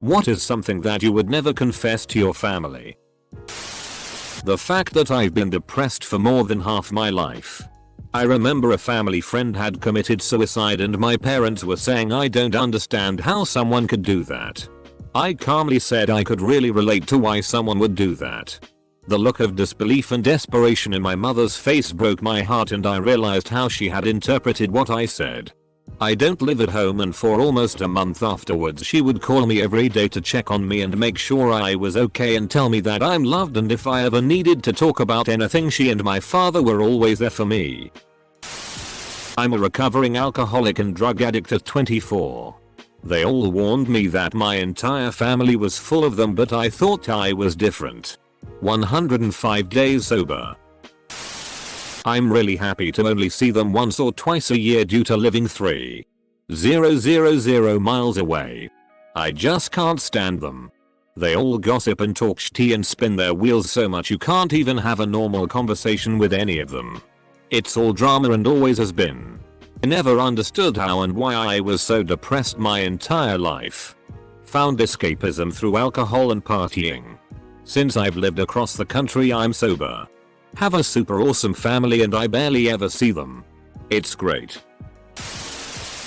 What is something that you would never confess to your family? The fact that I've been depressed for more than half my life. I remember a family friend had committed suicide and my parents were saying I don't understand how someone could do that. I calmly said I could really relate to why someone would do that. The look of disbelief and desperation in my mother's face broke my heart and I realized how she had interpreted what I said. I don't live at home and for almost a month afterwards she would call me every day to check on me and make sure I was okay and tell me that I'm loved, and if I ever needed to talk about anything she and my father were always there for me. I'm a recovering alcoholic and drug addict at 24. They all warned me that my entire family was full of them, but I thought I was different. 105 days sober. I'm really happy to only see them once or twice a year due to living 3,000 miles away. I just can't stand them. They all gossip and talk shit and spin their wheels so much you can't even have a normal conversation with any of them. It's all drama and always has been. I never understood how and why I was so depressed my entire life. Found escapism through alcohol and partying. Since I've lived across the country I'm sober. Have a super awesome family and I barely ever see them. It's great.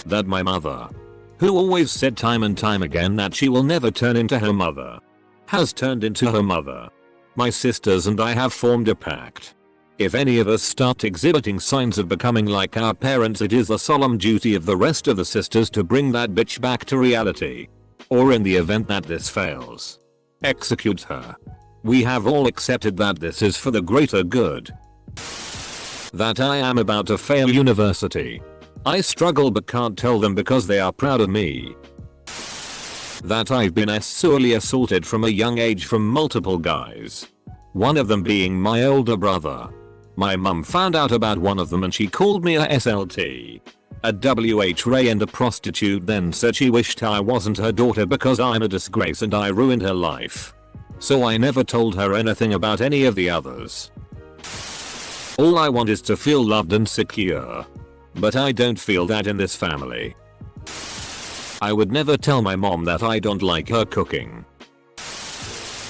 That my mother, who always said time and time again that she will never turn into her mother, has turned into her mother. My sisters and I have formed a pact. If any of us start exhibiting signs of becoming like our parents, it is the solemn duty of the rest of the sisters to bring that bitch back to reality. Or in the event that this fails, execute her. We have all accepted that this is for the greater good. That I am about to fail university. I struggle but can't tell them because they are proud of me. That I've been sexually assaulted from a young age from multiple guys. One of them being my older brother. My mum found out about one of them and she called me a SLT. A WH-ray and a prostitute, then said she wished I wasn't her daughter because I'm a disgrace and I ruined her life. So I never told her anything about any of the others. All I want is to feel loved and secure. But I don't feel that in this family. I would never tell my mom that I don't like her cooking.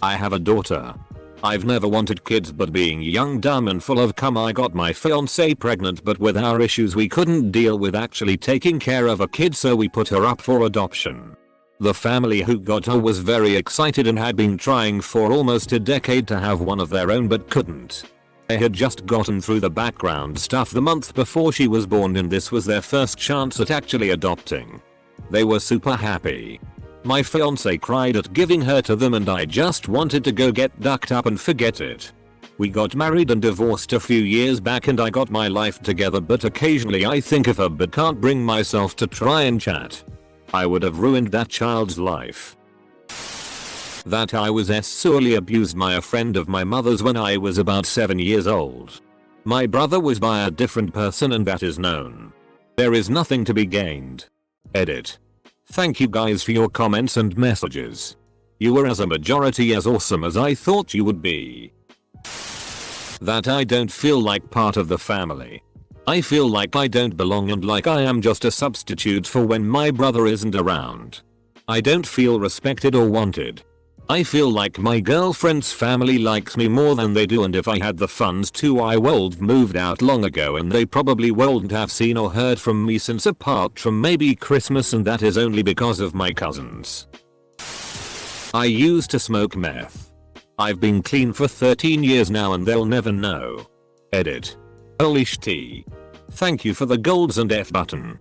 I have a daughter. I've never wanted kids, but being young, dumb and full of cum I got my fiancée pregnant, but with our issues we couldn't deal with actually taking care of a kid, so we put her up for adoption. The family who got her was very excited and had been trying for almost a decade to have one of their own but couldn't. They had just gotten through the background stuff the month before she was born and this was their first chance at actually adopting. They were super happy. My fiancé cried at giving her to them and I just wanted to go get ducked up and forget it. We got married and divorced a few years back and I got my life together, but occasionally I think of her but can't bring myself to try and chat. I would have ruined that child's life. That I was sexually abused by a friend of my mother's when I was about 7 years old. My brother was by a different person and that is known. There is nothing to be gained. Edit. Thank you guys for your comments and messages. You were as a majority as awesome as I thought you would be. That I don't feel like part of the family. I feel like I don't belong and like I am just a substitute for when my brother isn't around. I don't feel respected or wanted. I feel like my girlfriend's family likes me more than they do, and if I had the funds to I would've moved out long ago and they probably wouldn't have seen or heard from me since, apart from maybe Christmas, and that is only because of my cousins. I used to smoke meth. I've been clean for 13 years now and they'll never know. Edit. Holy shit. Thank you for the golds and F button.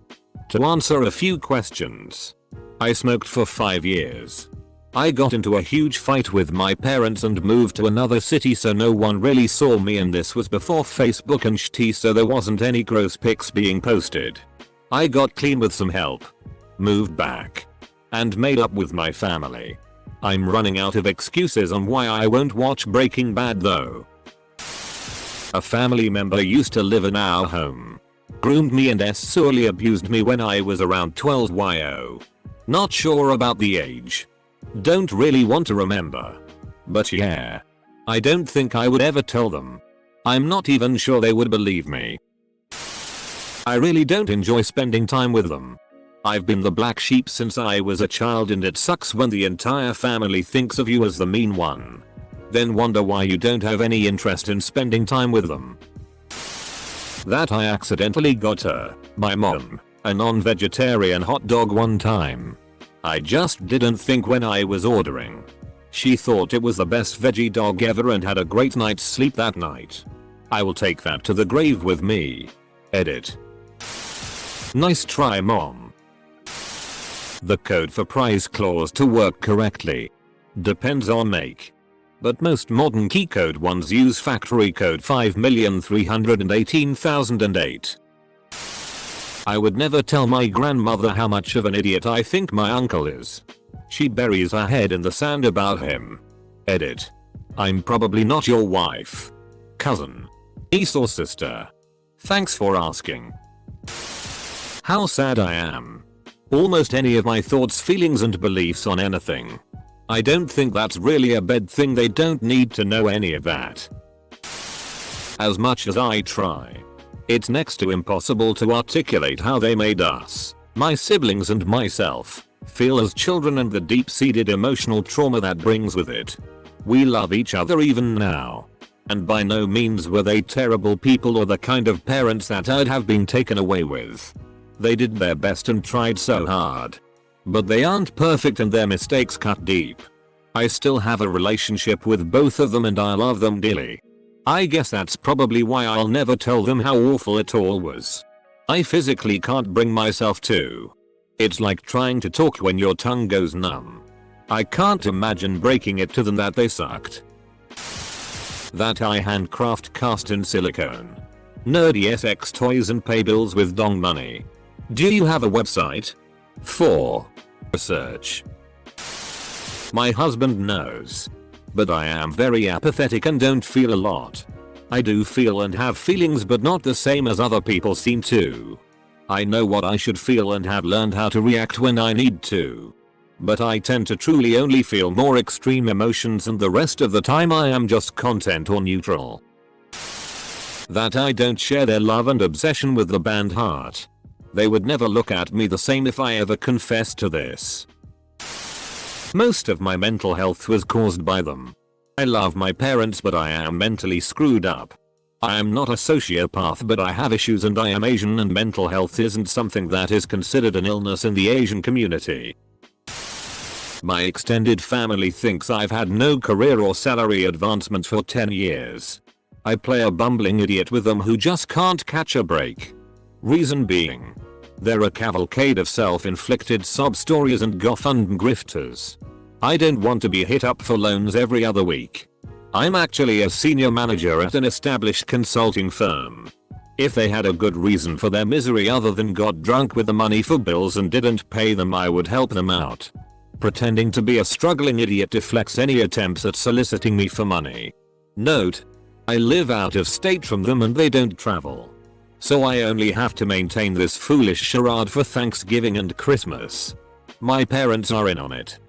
To answer a few questions. I smoked for 5 years. I got into a huge fight with my parents and moved to another city, so no one really saw me, and this was before Facebook and shit, so there wasn't any gross pics being posted. I got clean with some help. Moved back. And made up with my family. I'm running out of excuses on why I won't watch Breaking Bad though. A family member used to live in our home. Groomed me and sexually abused me when I was around 12 yo. Not sure about the age. Don't really want to remember. But yeah. I don't think I would ever tell them. I'm not even sure they would believe me. I really don't enjoy spending time with them. I've been the black sheep since I was a child, and it sucks when the entire family thinks of you as the mean one. Then wonder why you don't have any interest in spending time with them. That I accidentally got her, my mom, a non-vegetarian hot dog one time. I just didn't think when I was ordering. She thought it was the best veggie dog ever and had a great night's sleep that night. I will take that to the grave with me. Edit. Nice try, mom. The code for price clause to work correctly depends on make, but most modern keycode ones use factory code 5,318,008. I would never tell my grandmother how much of an idiot I think my uncle is. She buries her head in the sand about him. Edit. I'm probably not your wife, cousin, niece or sister. Thanks for asking. How sad I am. Almost any of my thoughts, feelings and beliefs on anything. I don't think that's really a bad thing. They don't need to know any of that. As much as I try, it's next to impossible to articulate how they made us, my siblings and myself, feel as children and the deep-seated emotional trauma that brings with it. We love each other even now. And by no means were they terrible people or the kind of parents that I'd have been taken away with. They did their best and tried so hard. But they aren't perfect and their mistakes cut deep. I still have a relationship with both of them and I love them dearly. I guess that's probably why I'll never tell them how awful it all was. I physically can't bring myself to. It's like trying to talk when your tongue goes numb. I can't imagine breaking it to them that they sucked. That I handcraft cast in silicone. Nerdy SX toys and pay bills with dong money. Do you have a website? 4. Research. My husband knows. But I am very apathetic and don't feel a lot. I do feel and have feelings, but not the same as other people seem to. I know what I should feel and have learned how to react when I need to. But I tend to truly only feel more extreme emotions, and the rest of the time I am just content or neutral. That I don't share their love and obsession with the band Heart. They would never look at me the same if I ever confessed to this. Most of my mental health was caused by them. I love my parents, but I am mentally screwed up. I am not a sociopath, but I have issues and I am Asian, and mental health isn't something that is considered an illness in the Asian community. My extended family thinks I've had no career or salary advancement for 10 years. I play a bumbling idiot with them who just can't catch a break. Reason being, they're a cavalcade of self-inflicted sob stories and GoFundMe grifters. I don't want to be hit up for loans every other week. I'm actually a senior manager at an established consulting firm. If they had a good reason for their misery other than got drunk with the money for bills and didn't pay them, I would help them out. Pretending to be a struggling idiot deflects any attempts at soliciting me for money. Note: I live out of state from them and they don't travel. So I only have to maintain this foolish charade for Thanksgiving and Christmas. My parents are in on it.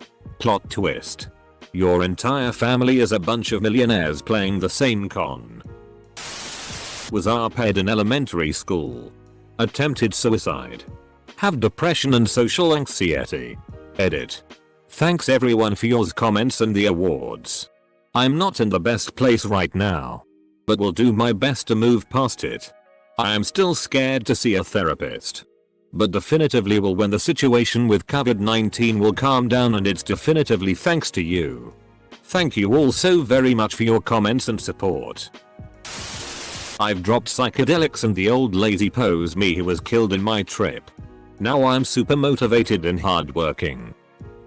Plot twist: your entire family is a bunch of millionaires playing the same con. Was ARPED in elementary school. Attempted suicide. Have depression and social anxiety. Edit. Thanks everyone for your comments and the awards. I'm not in the best place right now, but will do my best to move past it. I am still scared to see a therapist, but definitively will when the situation with COVID-19 will calm down, and it's definitively thanks to you. Thank you all so very much for your comments and support. I've dropped psychedelics and the old lazy pose me who was killed in my trip. Now I'm super motivated and hardworking.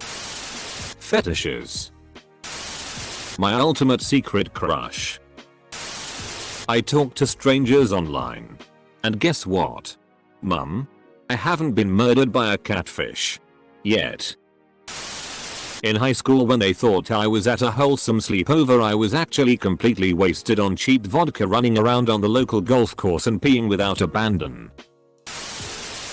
Fetishes. My ultimate secret crush. I talk to strangers online. And guess what? Mum? I haven't been murdered by a catfish. Yet. In high school, when they thought I was at a wholesome sleepover, I was actually completely wasted on cheap vodka, running around on the local golf course and peeing without abandon.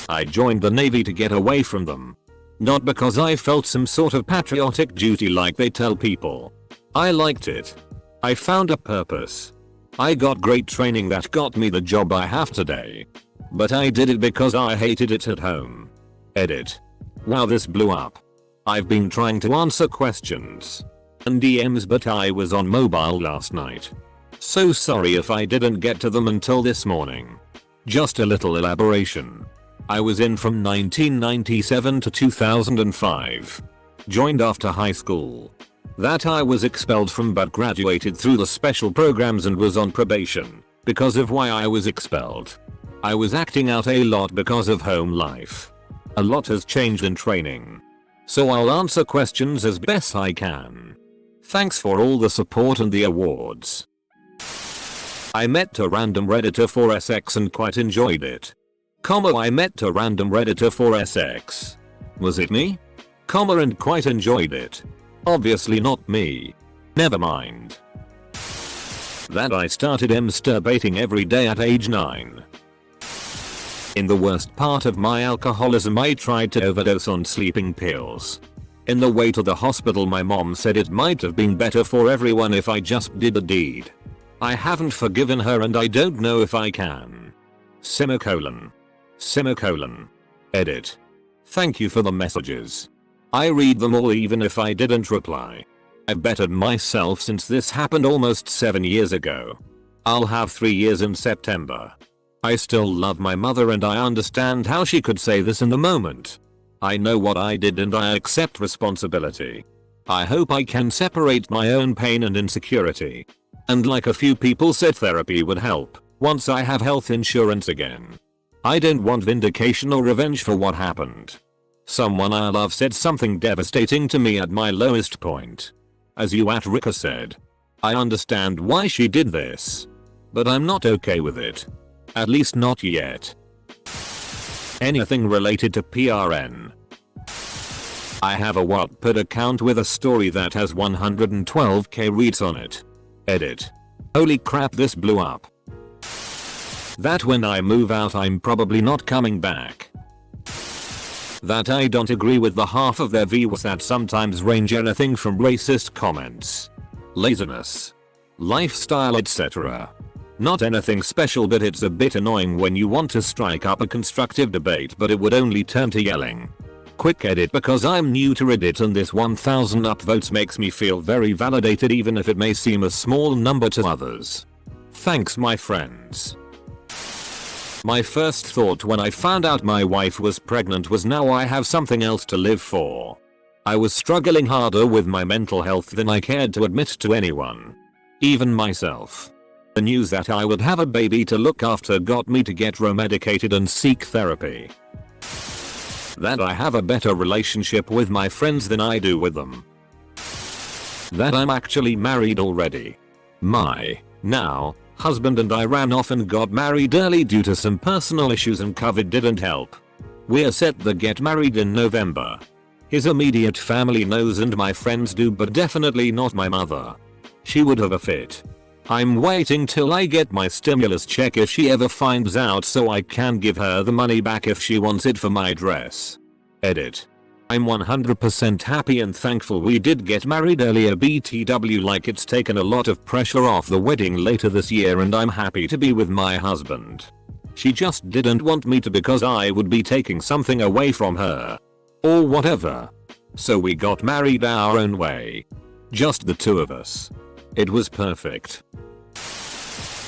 I joined the Navy to get away from them. Not because I felt some sort of patriotic duty like they tell people. I liked it. I found a purpose. I got great training that got me the job I have today. But I did it because I hated it at home. Edit. Wow, this blew up. I've been trying to answer questions and DMs, but I was on mobile last night. So sorry if I didn't get to them until this morning. Just a little elaboration. I was in from 1997 to 2005. Joined after high school. That I was expelled from, but graduated through the special programs and was on probation because of why I was expelled. I was acting out a lot because of home life. A lot has changed in training. So I'll answer questions as best I can. Thanks for all the support and the awards. I met a random redditor for SX and quite enjoyed it. I met a random redditor for SX. Was it me? And quite enjoyed it. Obviously not me. Never mind. That I started masturbating every day at age 9. In the worst part of my alcoholism, I tried to overdose on sleeping pills. In the way to the hospital, my mom said it might have been better for everyone if I just did the deed. I haven't forgiven her and I don't know if I can. Semicolon. Edit. Thank you for the messages. I read them all even if I didn't reply. I've bettered myself since this happened almost 7 years ago. I'll have 3 years in September. I still love my mother and I understand how she could say this in the moment. I know what I did and I accept responsibility. I hope I can separate my own pain and insecurity. And like a few people said, therapy would help once I have health insurance again. I don't want vindication or revenge for what happened. Someone I love said something devastating to me at my lowest point. As you at Rika said. I understand why she did this. But I'm not okay with it. At least not yet. Anything related to PRN. I have a Wattpad account with a story that has 112k reads on it. Edit. Holy crap, this blew up. That when I move out I'm probably not coming back. That I don't agree with the half of their views that sometimes range anything from racist comments, laziness, lifestyle, etc. Not anything special, but it's a bit annoying when you want to strike up a constructive debate but it would only turn to yelling. Quick edit, because I'm new to Reddit and this 1000 upvotes makes me feel very validated even if it may seem a small number to others. Thanks my friends. My first thought when I found out my wife was pregnant was now I have something else to live for. I was struggling harder with my mental health than I cared to admit to anyone. Even myself. The news that I would have a baby to look after got me to get medicated and seek therapy. That I have a better relationship with my friends than I do with them. That I'm actually married already. My husband and I ran off and got married early due to some personal issues and COVID didn't help. We're set to get married in November. His immediate family knows and my friends do, but definitely not my mother. She would have a fit. I'm waiting till I get my stimulus check if she ever finds out so I can give her the money back if she wants it for my dress. Edit. I'm 100% happy and thankful we did get married earlier, BTW, like it's taken a lot of pressure off the wedding later this year and I'm happy to be with my husband. She just didn't want me to because I would be taking something away from her. Or whatever. So we got married our own way. Just the two of us. It was perfect.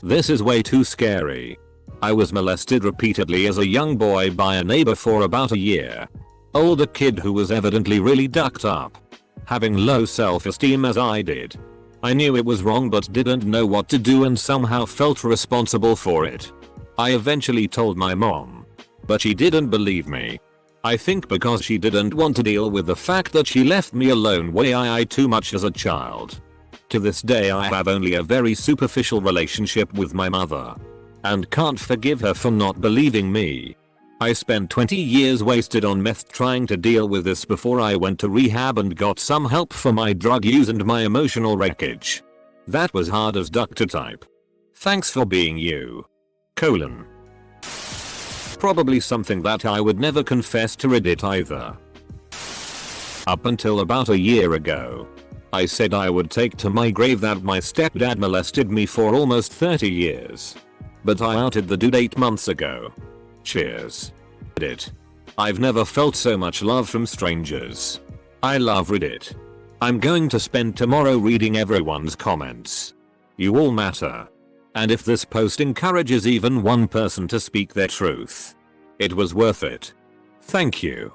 This is way too scary. I was molested repeatedly as a young boy by a neighbor for about a year. Older kid who was evidently really ducked up. Having low self-esteem as I did. I knew it was wrong but didn't know what to do and somehow felt responsible for it. I eventually told my mom. But she didn't believe me. I think because she didn't want to deal with the fact that she left me alone way too much as a child. To this day I have only a very superficial relationship with my mother. And can't forgive her for not believing me. I spent 20 years wasted on meth trying to deal with this before I went to rehab and got some help for my drug use and my emotional wreckage. That was hard as duck to type. Thanks for being you. Probably something that I would never confess to Reddit either. Up until about a year ago. I said I would take to my grave that my stepdad molested me for almost 30 years. But I outed the dude 8 months ago. Cheers. Edit. I've never felt so much love from strangers. I love Reddit. I'm going to spend tomorrow reading everyone's comments. You all matter. And if this post encourages even one person to speak their truth, it was worth it. Thank you.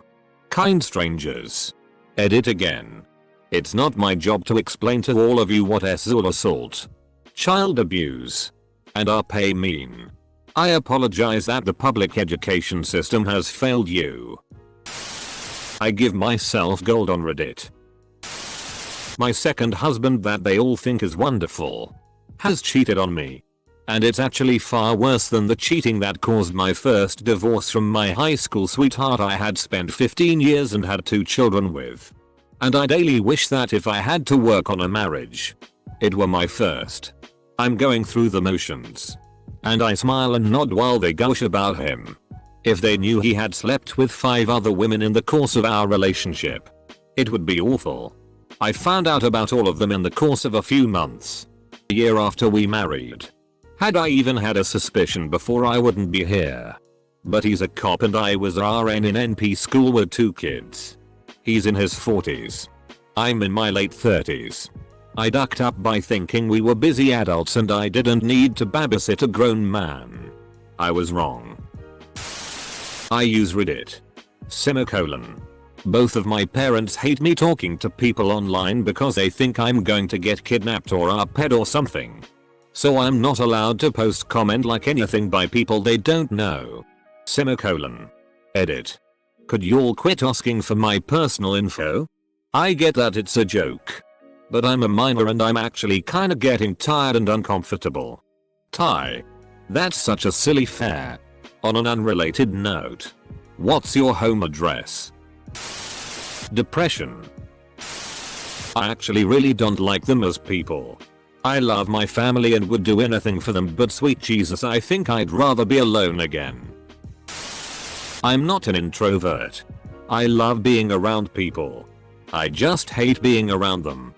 Kind strangers. Edit again. It's not my job to explain to all of you what sexual assault, child abuse, and RP mean. I apologize that the public education system has failed you. I give myself gold on Reddit. My second husband that they all think is wonderful has cheated on me. And it's actually far worse than the cheating that caused my first divorce from my high school sweetheart I had spent 15 years and had 2 children with. And I daily wish that if I had to work on a marriage, it were my first. I'm going through the motions. And I smile and nod while they gush about him. If they knew he had slept with 5 other women in the course of our relationship, it would be awful. I found out about all of them in the course of a few months. A year after we married. Had I even had a suspicion before, I wouldn't be here. But he's a cop and I was RN in NP school with 2 kids. He's in his 40s. I'm in my late 30s. I ducked up by thinking we were busy adults and I didn't need to babysit a grown man. I was wrong. I use Reddit. Semicolon. Both of my parents hate me talking to people online because they think I'm going to get kidnapped or RP'd or something. So I'm not allowed to post comment like anything by people they don't know. Semicolon. Edit. Could y'all quit asking for my personal info? I get that it's a joke. But I'm a minor and I'm actually kinda getting tired and uncomfortable. Ty. That's such a silly fare. On an unrelated note. What's your home address? Depression. I actually really don't like them as people. I love my family and would do anything for them, but sweet Jesus, I think I'd rather be alone again. I'm not an introvert. I love being around people. I just hate being around them.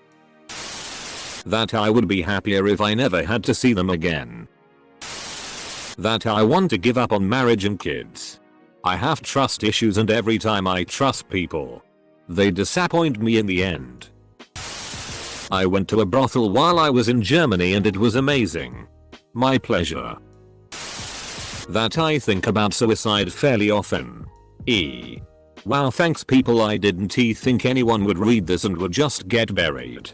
That I would be happier if I never had to see them again. That I want to give up on marriage and kids. I have trust issues and every time I trust people, they disappoint me in the end. I went to a brothel while I was in Germany and it was amazing. My pleasure. That I think about suicide fairly often. Wow, thanks people, I didn't think anyone would read this and would just get buried.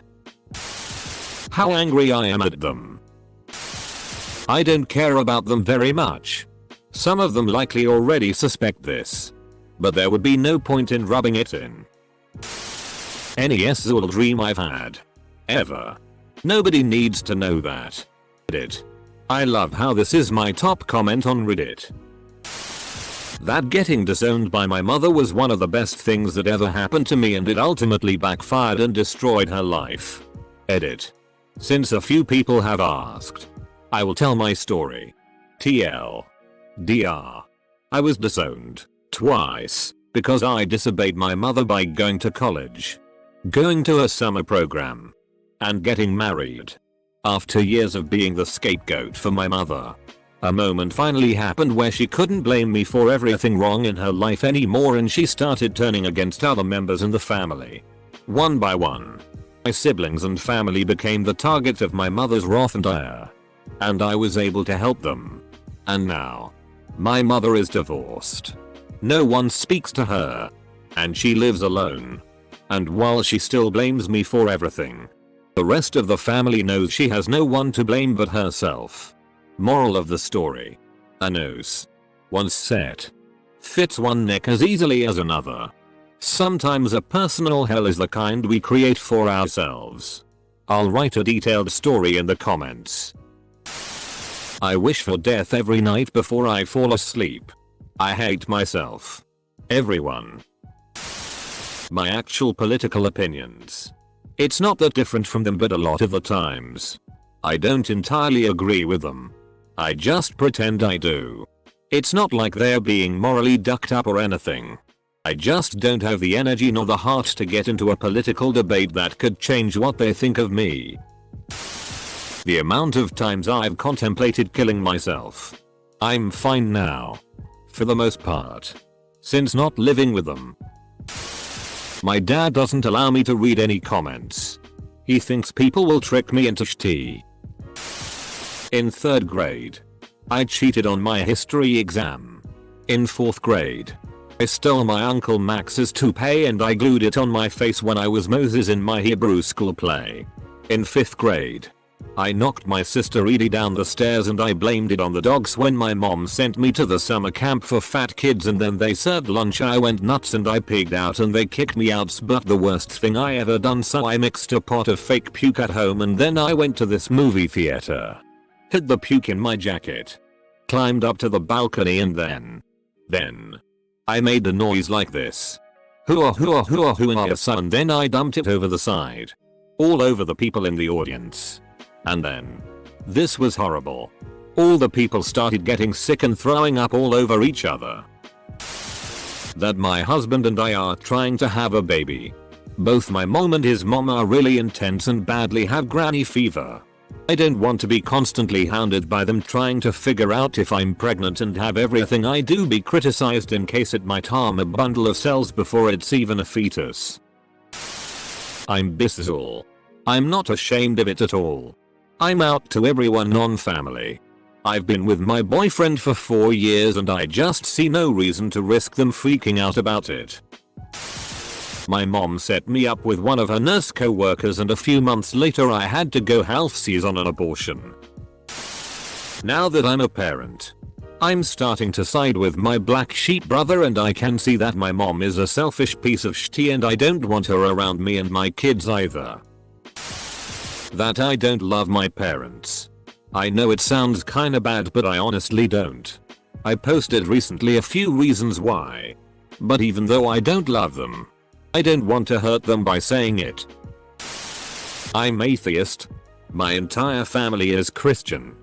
How angry I am at them. I don't care about them very much. Some of them likely already suspect this. But there would be no point in rubbing it in. Any sexual dream I've had. Ever. Nobody needs to know that. Reddit. I love how this is my top comment on Reddit. That getting disowned by my mother was one of the best things that ever happened to me and it ultimately backfired and destroyed her life. Edit. Since a few people have asked, I will tell my story. TL. DR. I was disowned. Twice. Because I disobeyed my mother by going to college. Going to a summer program. And getting married. After years of being the scapegoat for my mother. A moment finally happened where she couldn't blame me for everything wrong in her life anymore and she started turning against other members in the family. One by one. My siblings and family became the target of my mother's wrath and ire. And I was able to help them. And now. My mother is divorced. No one speaks to her. And she lives alone. And while she still blames me for everything, the rest of the family knows she has no one to blame but herself. Moral of the story. A noose, once set, fits one neck as easily as another. Sometimes a personal hell is the kind we create for ourselves. I'll write a detailed story in the comments. I wish for death every night before I fall asleep. I hate myself. Everyone. My actual political opinions. It's not that different from them, but a lot of the times, I don't entirely agree with them. I just pretend I do. It's not like they're being morally ducked up or anything. I just don't have the energy nor the heart to get into a political debate that could change what they think of me. The amount of times I've contemplated killing myself. I'm fine now. For the most part. since not living with them. My dad doesn't allow me to read any comments. He thinks people will trick me into sh*t. In 3rd grade, I cheated on my history exam. In 4th grade, I stole my Uncle Max's toupee and I glued it on my face when I was Moses in my Hebrew school play. In 5th grade, I knocked my sister Edie down the stairs and I blamed it on the dogs when my mom sent me to the summer camp for fat kids and then they served lunch. I went nuts and I pigged out and they kicked me out. But the worst thing I ever done, so I mixed a pot of fake puke at home and then I went to this movie theater. Hid the puke in my jacket. Climbed up to the balcony and then I made a noise like this. Hooah hooah hooah hooah, and then I dumped it over the side. All over the people in the audience. And then, this was horrible. All the people started getting sick and throwing up all over each other. That my husband and I are trying to have a baby. Both my mom and his mom are really intense and badly have granny fever. I don't want to be constantly hounded by them trying to figure out if I'm pregnant and have everything I do be criticized in case it might harm a bundle of cells before it's even a fetus. I'm bisexual. I'm not ashamed of it at all. I'm out to everyone non-family. I've been with my boyfriend for 4 years and I just see no reason to risk them freaking out about it. My mom set me up with one of her nurse co-workers and a few months later I had to go half-seas on an abortion. Now that I'm a parent, I'm starting to side with my black sheep brother and I can see that my mom is a selfish piece of shit and I don't want her around me and my kids either. That I don't love my parents. I know it sounds kinda bad but I honestly don't. I posted recently a few reasons why. But even though I don't love them, I don't want to hurt them by saying it. I'm atheist. My entire family is Christian.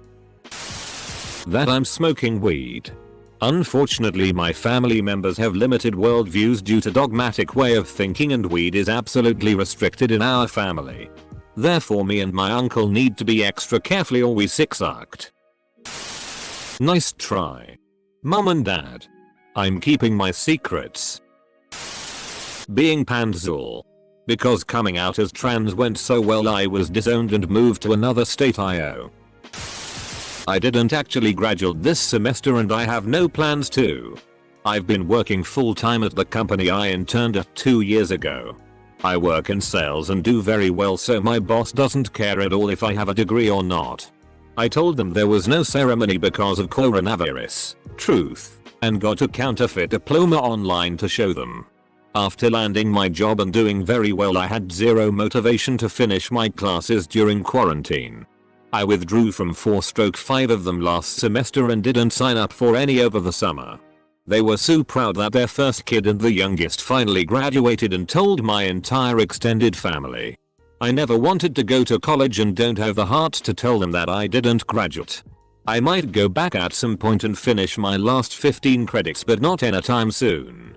That I'm smoking weed. Unfortunately my family members have limited worldviews due to dogmatic way of thinking and weed is absolutely restricted in our family. Therefore me and my uncle need to be extra careful or we sick-sucked. Nice try. Mom and dad. I'm keeping my secrets. Being pansexual. Because coming out as trans went so well I was disowned and moved to another state. I didn't actually graduate this semester and I have no plans to. I've been working full time at the company I interned at 2 years ago. I work in sales and do very well so my boss doesn't care at all if I have a degree or not. I told them there was no ceremony because of coronavirus, truth, and got a counterfeit diploma online to show them. After landing my job and doing very well I had zero motivation to finish my classes during quarantine. I withdrew from 4/5 of them last semester and didn't sign up for any over the summer. They were so proud that their first kid and the youngest finally graduated and told my entire extended family. I never wanted to go to college and don't have the heart to tell them that I didn't graduate. I might go back at some point and finish my last 15 credits but not anytime soon.